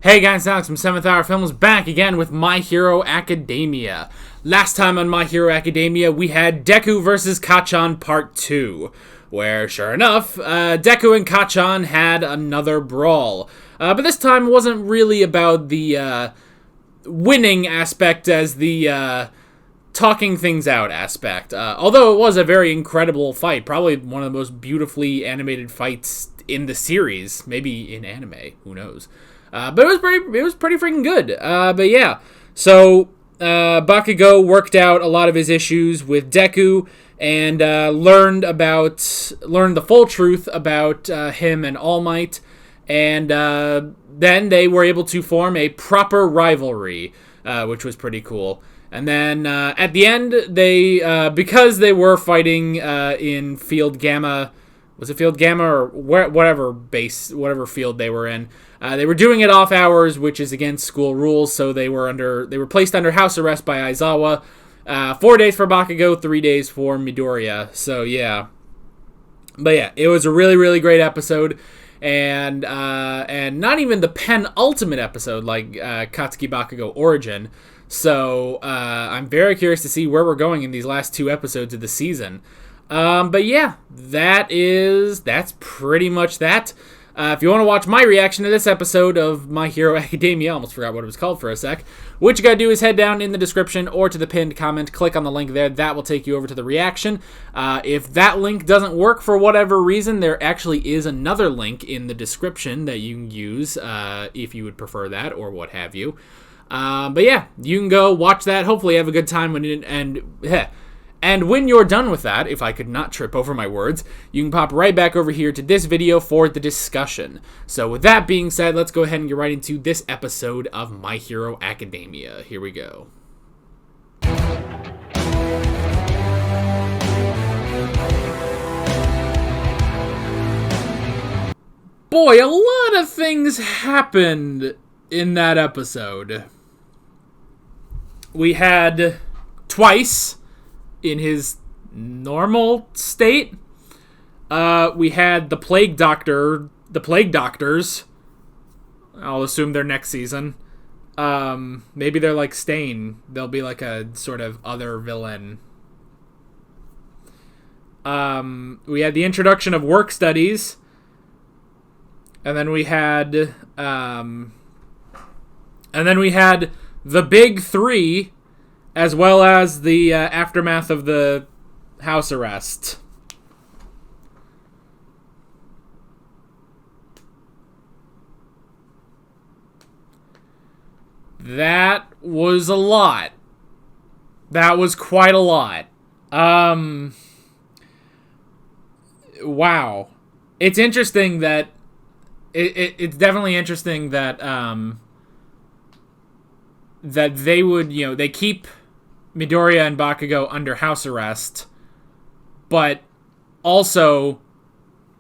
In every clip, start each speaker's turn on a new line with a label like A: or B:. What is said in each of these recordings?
A: Hey guys, Alex from 7th Hour Films back again with My Hero Academia. Last time on My Hero Academia, we had Deku vs. Kacchan Part 2, where, sure enough, Deku and Kacchan had another brawl. But this time it wasn't really about the winning aspect as the talking things out aspect. Although it was a very incredible fight, probably one of the most beautifully animated fights in the series, maybe in anime, who knows. But it was pretty freaking good. But yeah, so Bakugo worked out a lot of his issues with Deku and learned the full truth about him and All Might, and then they were able to form a proper rivalry, which was pretty cool. And then at the end, they because they were fighting in Field Gamma. Was it Field Gamma or whatever field they were in? They were doing it off hours, which is against school rules. So they were placed under house arrest by Aizawa. 4 days for Bakugo, 3 days for Midoriya. So yeah, but yeah, it was a really, really great episode, and not even the penultimate episode like Katsuki Bakugo Origin. So I'm very curious to see where we're going in these last 2 episodes of the season. But yeah, that's pretty much that. If you want to watch my reaction to this episode of My Hero Academia, I almost forgot what it was called for a sec, what you gotta do is head down in the description or to the pinned comment, click on the link there, that will take you over to the reaction. If that link doesn't work for whatever reason, there actually is another link in the description that you can use, if you would prefer that, or what have you. But yeah, you can go watch that, hopefully have a good time and when you're done with that, if I could not trip over my words, you can pop right back over here to this video for the discussion. So with that being said, let's go ahead and get right into this episode of My Hero Academia. Here we go. Boy, a lot of things happened in that episode. We had twice in his normal state. We had the Plague Doctors. I'll assume they're next season. Maybe they're like Stain. They'll be like a sort of other villain. We had the introduction of work studies. And then we had the big 3, as well as the aftermath of the house arrest. That was a lot. That was quite a lot. Wow. It's interesting that... It's definitely interesting that... that they would, they keep Midoriya and Bakugo under house arrest, but also,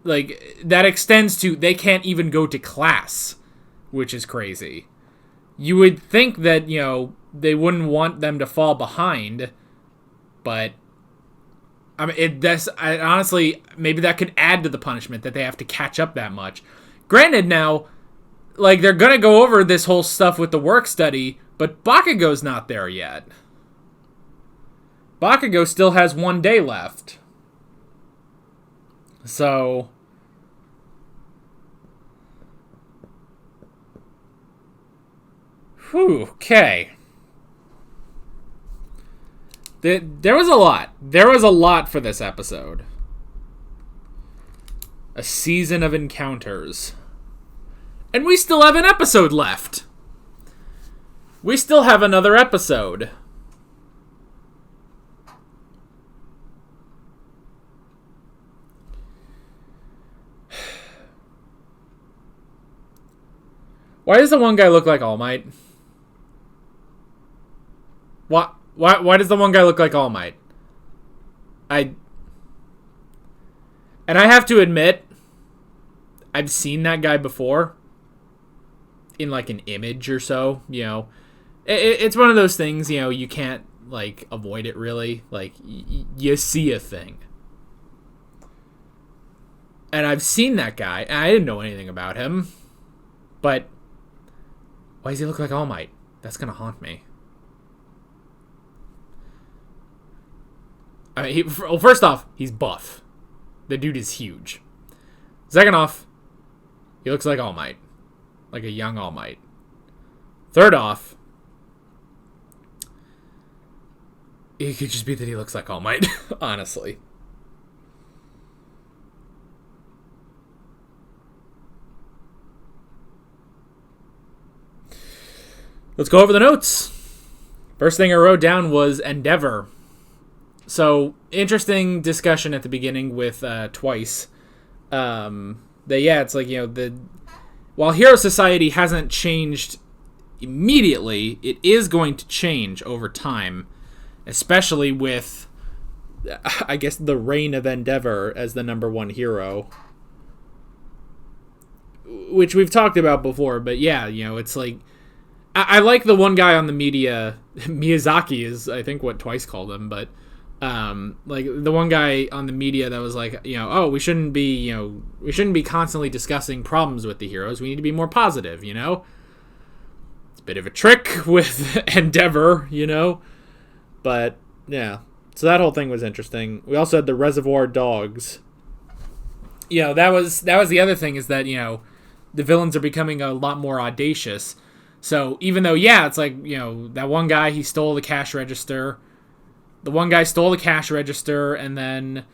A: like, that extends to they can't even go to class, which is crazy. You would think that, they wouldn't want them to fall behind, but, I mean, honestly, maybe that could add to the punishment, that they have to catch up that much. Granted, now, like, they're gonna go over this whole stuff with the work study, but Bakugo's not there yet. Bakugo still has 1 day left. So... whew, okay. There was a lot. There was a lot for this episode. A season of encounters. And we still have an episode left. We still have another episode. Why does the one guy look like All Might? Why does the one guy look like All Might? And I have to admit, I've seen that guy before. In like an image or so, It's one of those things, you can't, like, avoid it really. Like, you see a thing. And I've seen that guy, and I didn't know anything about him. But Why does he look like All Might? That's gonna haunt me. I mean, first off, he's buff. The dude is huge. Second off, he looks like All Might. Like a young All Might. Third off, it could just be that he looks like All Might, honestly. Let's go over the notes. First thing I wrote down was Endeavor. So, interesting discussion at the beginning with Twice. It's like, while Hero Society hasn't changed immediately, it is going to change over time. Especially with, I guess, the reign of Endeavor as the number one hero. Which we've talked about before, but yeah, it's like... I like the one guy on the media, Miyazaki is, I think, what Twice called him, but... like the one guy on the media that was like, we shouldn't be constantly discussing problems with the heroes. We need to be more positive, It's a bit of a trick with Endeavor, But yeah, so that whole thing was interesting. We also had the Reservoir Dogs. That was the other thing, is that the villains are becoming a lot more audacious. So even though it's like that one guy, he stole the cash register. The one guy stole the cash register and then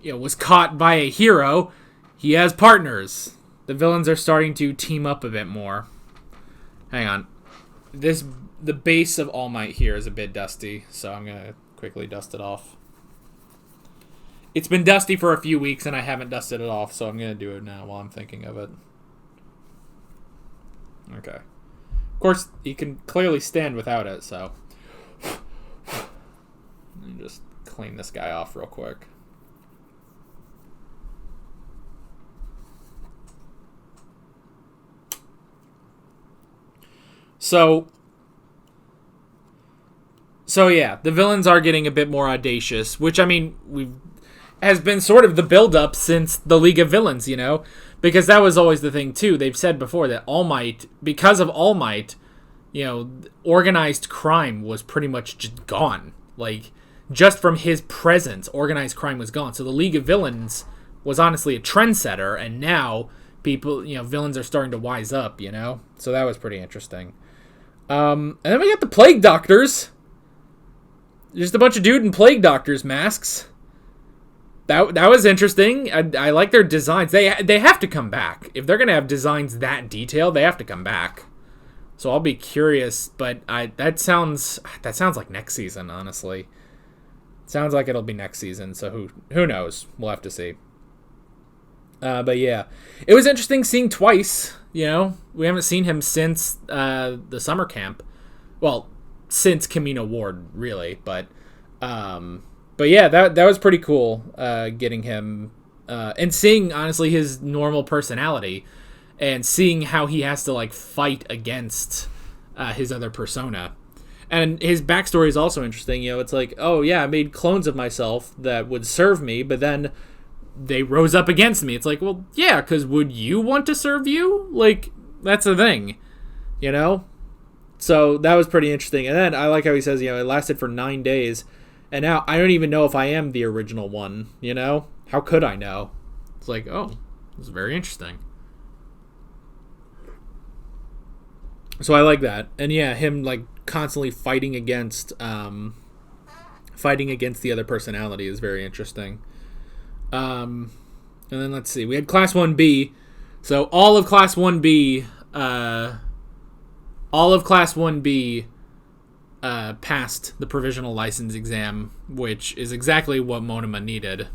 A: was caught by a hero. He has partners. The villains are starting to team up a bit more. Hang on. The base of All Might here is a bit dusty, so I'm going to quickly dust it off. It's been dusty for a few weeks and I haven't dusted it off, so I'm going to do it now while I'm thinking of it. Okay. Of course, you can clearly stand without it, so... Let me just clean this guy off real quick. So yeah, the villains are getting a bit more audacious, which, I mean, has been sort of the build-up since the League of Villains, Because that was always the thing, too. They've said before that All Might, because of All Might, organized crime was pretty much just gone. Like, just from his presence, organized crime was gone. So the League of Villains was honestly a trendsetter, and now people, villains are starting to wise up, So that was pretty interesting. And then we got the Plague Doctors. Just a bunch of dude in Plague Doctors masks. That was interesting. I like their designs. They have to come back. If they're going to have designs that detailed, they have to come back. So I'll be curious, but that sounds like next season, honestly. Sounds like it'll be next season, so who knows? We'll have to see. But yeah, it was interesting seeing Twice. We haven't seen him since the summer camp. Well, since Camino Ward, really, but yeah, that was pretty cool, getting him, and seeing, honestly, his normal personality, and seeing how he has to, like, fight against his other persona. And his backstory is also interesting. It's like, oh, yeah, I made clones of myself that would serve me, but then they rose up against me. It's like, well, yeah, because would you want to serve you? Like, that's the thing, So that was pretty interesting. And then I like how he says, it lasted for 9 days. And now I don't even know if I am the original one, How could I know? It's like, oh, it's very interesting. So I like that. And yeah, him, like, constantly fighting against the other personality is very interesting. And then let's see. We had Class 1B. So all of Class 1B passed the provisional license exam, which is exactly what Monoma needed.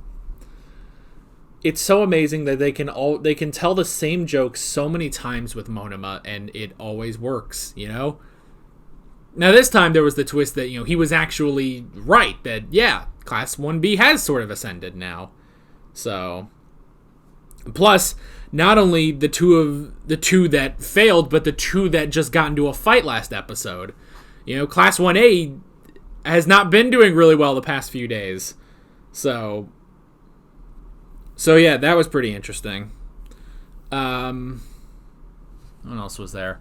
A: It's so amazing that they can tell the same jokes so many times with Monoma, and it always works, Now this time there was the twist that, he was actually right, that, yeah, Class 1B has sort of ascended now. So, plus, not only the two that failed, but the two that just got into a fight last episode. Class 1A has not been doing really well the past few days. So yeah, that was pretty interesting. What else was there?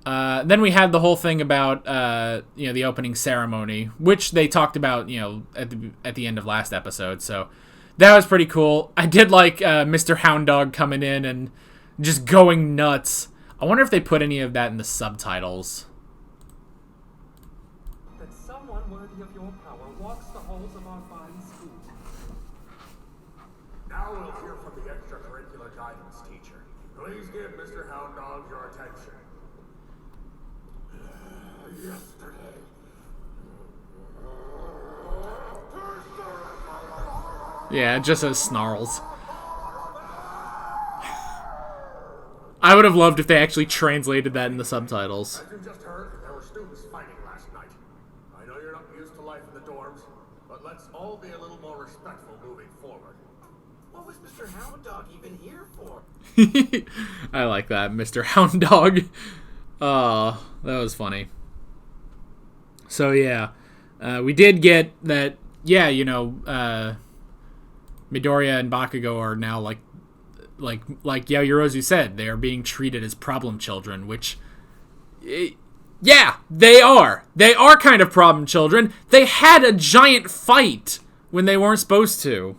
A: Then we had the whole thing about the opening ceremony, which they talked about at the end of last episode. So that was pretty cool. I did like Mr. Hound Dog coming in and just going nuts. I wonder if they put any of that in the subtitles.
B: That someone worthy of your power walks the halls of our fine school.
C: Now we'll hear from the extracurricular guidance teacher. Please give Mr. Hound Dog your attention. Yesterday.
A: Yeah, it just says snarls. I would have loved if they actually translated that in the subtitles.
C: As you just heard, there were students fighting last night. I know you're not used to life in the dorms, but let's all be a little more respectful moving forward.
B: What was Mr. Hound Dog even here for?
A: I like that, Mr. Hound Dog. Oh, that was funny. So yeah, we did get that. Yeah, Midoriya and Bakugo are now like Yaoyorozu said, they are being treated as problem children, which, yeah, they are. They are kind of problem children. They had a giant fight when they weren't supposed to.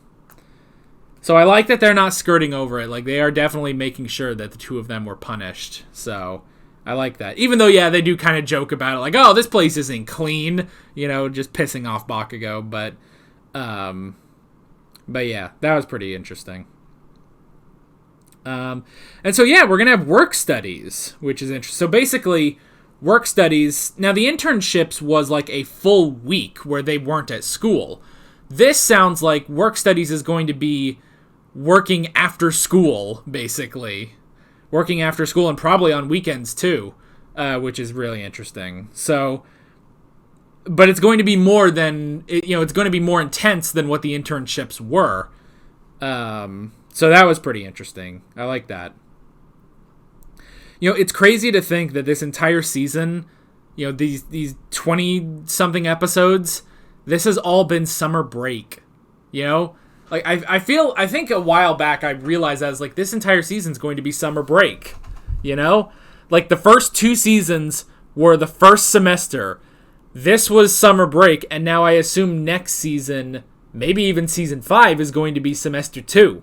A: So I like that they're not skirting over it. Like, they are definitely making sure that the two of them were punished. So I like that. Even though, yeah, they do kind of joke about it, like, oh, this place isn't clean, just pissing off Bakugo. But yeah, that was pretty interesting. And so, yeah, we're going to have work studies, which is interesting. So basically, work studies, now the internships was like a full week where they weren't at school. This sounds like work studies is going to be working after school, basically. Working after school and probably on weekends too, which is really interesting. So, but it's going to be more than, it's going to be more intense than what the internships were. So that was pretty interesting. I like that. It's crazy to think that this entire season, these 20-something episodes, this has all been summer break. Like, I think a while back I realized I was like, this entire season's going to be summer break. Like, the first 2 seasons were the first semester. This was summer break, and now I assume next season, maybe even season 5, is going to be semester 2.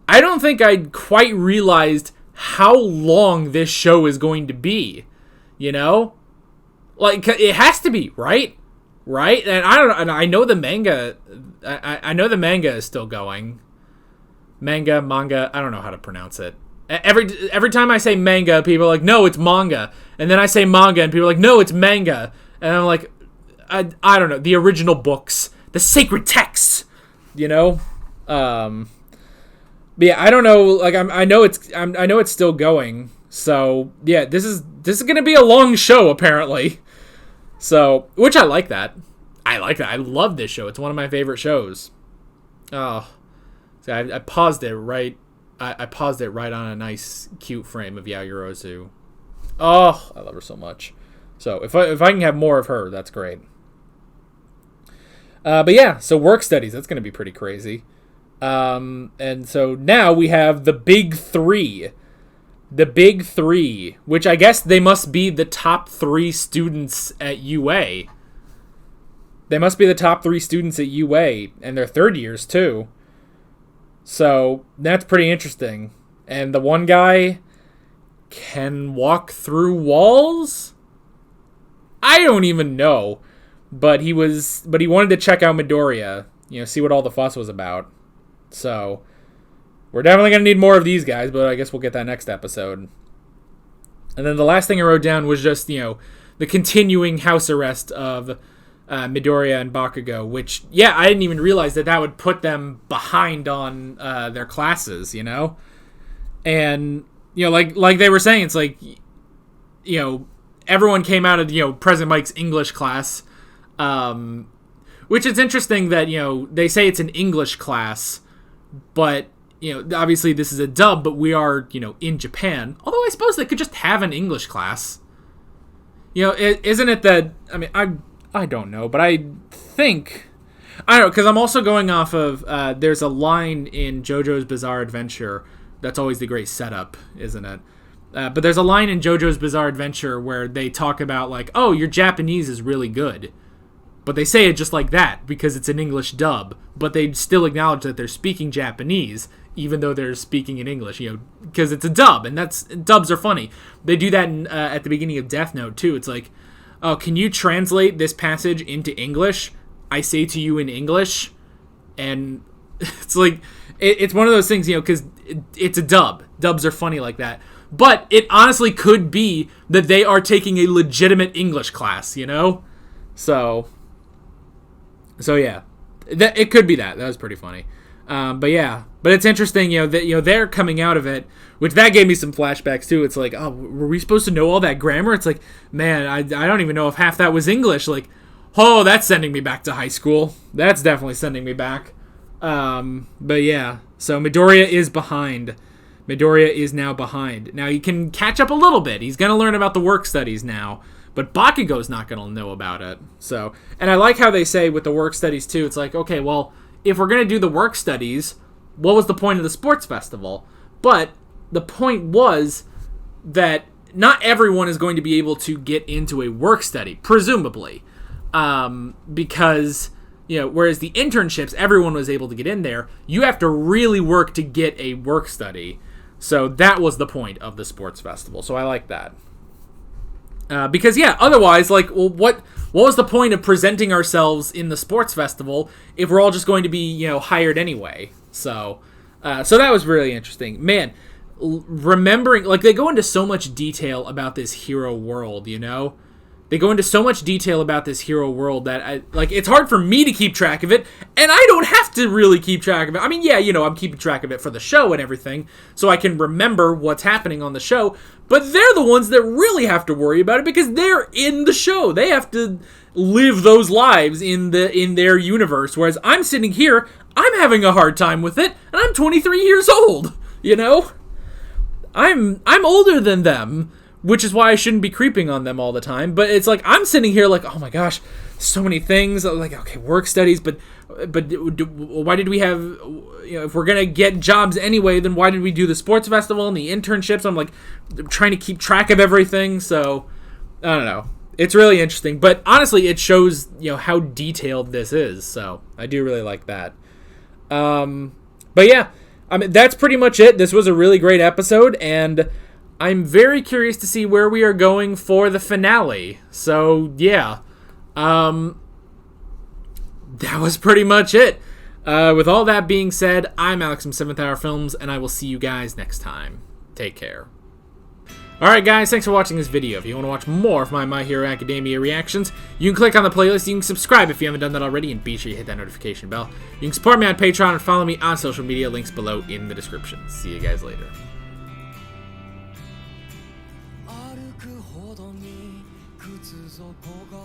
A: I don't think I quite realized how long this show is going to be, Like, it has to be, right? Right? And I know the manga, I know the manga is still going. Manga, I don't know how to pronounce it. Every time I say manga, people are like, no, it's manga. And then I say manga, and people are like, no, it's manga. And I'm like, I don't know, the original books, the sacred texts, But yeah, I don't know. Like, I know it's still going. So yeah, this is gonna be a long show apparently. So, which I like that. I love this show. It's one of my favorite shows. Oh, see, I paused it right. I paused it right on a nice, cute frame of Yaoyorozu. Oh, I love her so much. So if I can have more of her, that's great. But yeah, so work studies. That's gonna be pretty crazy. And so now we have the big 3. The big 3, which I guess they must be the top 3 students at UA. They must be the top 3 students at UA, and they're third years too. So that's pretty interesting. And the one guy can walk through walls? I don't even know. But he wanted to check out Midoriya, see what all the fuss was about. So, we're definitely going to need more of these guys, but I guess we'll get that next episode. And then the last thing I wrote down was just, the continuing house arrest of Midoriya and Bakugo, which, yeah, I didn't even realize that would put them behind on their classes, And, like they were saying, it's like, everyone came out of, President Mike's English class, which is interesting that, they say it's an English class, but, obviously this is a dub, but we are, in Japan. Although I suppose they could just have an English class. Isn't it that, I don't know, but I think, I don't know, because I'm also going off of, there's a line in JoJo's Bizarre Adventure That's always the great setup, isn't it? But there's a line in JoJo's Bizarre Adventure where they talk about, like, oh, your Japanese is really good. But they say it just like that because it's an English dub. But they still acknowledge that they're speaking Japanese, even though they're speaking in English, because it's a dub, and dubs are funny. They do that at the beginning of Death Note, too. It's like, oh, can you translate this passage into English? I say to you in English. And it's like, it's one of those things, because it's a dub. Dubs are funny like that. But it honestly could be that they are taking a legitimate English class, So yeah, it could be that. That was pretty funny. But it's interesting, that they're coming out of it, which that gave me some flashbacks too. It's like, oh, were we supposed to know all that grammar? It's like, man, I don't even know if half that was English. Like, oh, that's sending me back to high school. That's definitely sending me back. But yeah, so Midoriya is behind. Midoriya is now behind. Now he can catch up a little bit. He's going to learn about the work studies now, but Bakugo's not going to know about it. So, and I like how they say with the work studies too, it's like, okay, well, if we're going to do the work studies, what was the point of the sports festival? But the point was that not everyone is going to be able to get into a work study, presumably, because whereas the internships, everyone was able to get in there, you have to really work to get a work study. So that was the point of the sports festival. So I like that. Because, otherwise, like, well, what was the point of presenting ourselves in the sports festival if we're all just going to be, hired anyway? So that was really interesting. Man, remembering, like, they go into so much detail about this hero world, They go into so much detail about this hero world that, it's hard for me to keep track of it, and I don't have to really keep track of it. I mean, I'm keeping track of it for the show and everything, so I can remember what's happening on the show, but they're the ones that really have to worry about it because they're in the show. They have to live those lives in their universe, whereas I'm sitting here, I'm having a hard time with it, and I'm 23 years old, I'm older than them, which is why I shouldn't be creeping on them all the time. But it's like, I'm sitting here like, oh my gosh, so many things. Like, okay, work studies, but why did we have, if we're going to get jobs anyway, then why did we do the sports festival and the internships? I'm like, trying to keep track of everything. So, I don't know. It's really interesting. But honestly, it shows, how detailed this is. So, I do really like that. But yeah, I mean, that's pretty much it. This was a really great episode, and I'm very curious to see where we are going for the finale. So, yeah. That was pretty much it. With all that being said, I'm Alex from 7th Hour Films, and I will see you guys next time. Take care. Alright guys, thanks for watching this video. If you want to watch more of My Hero Academia reactions, you can click on the playlist, you can subscribe if you haven't done that already, and be sure you hit that notification bell. You can support me on Patreon and follow me on social media, links below in the description. See you guys later.
D: 歩くほどに靴底が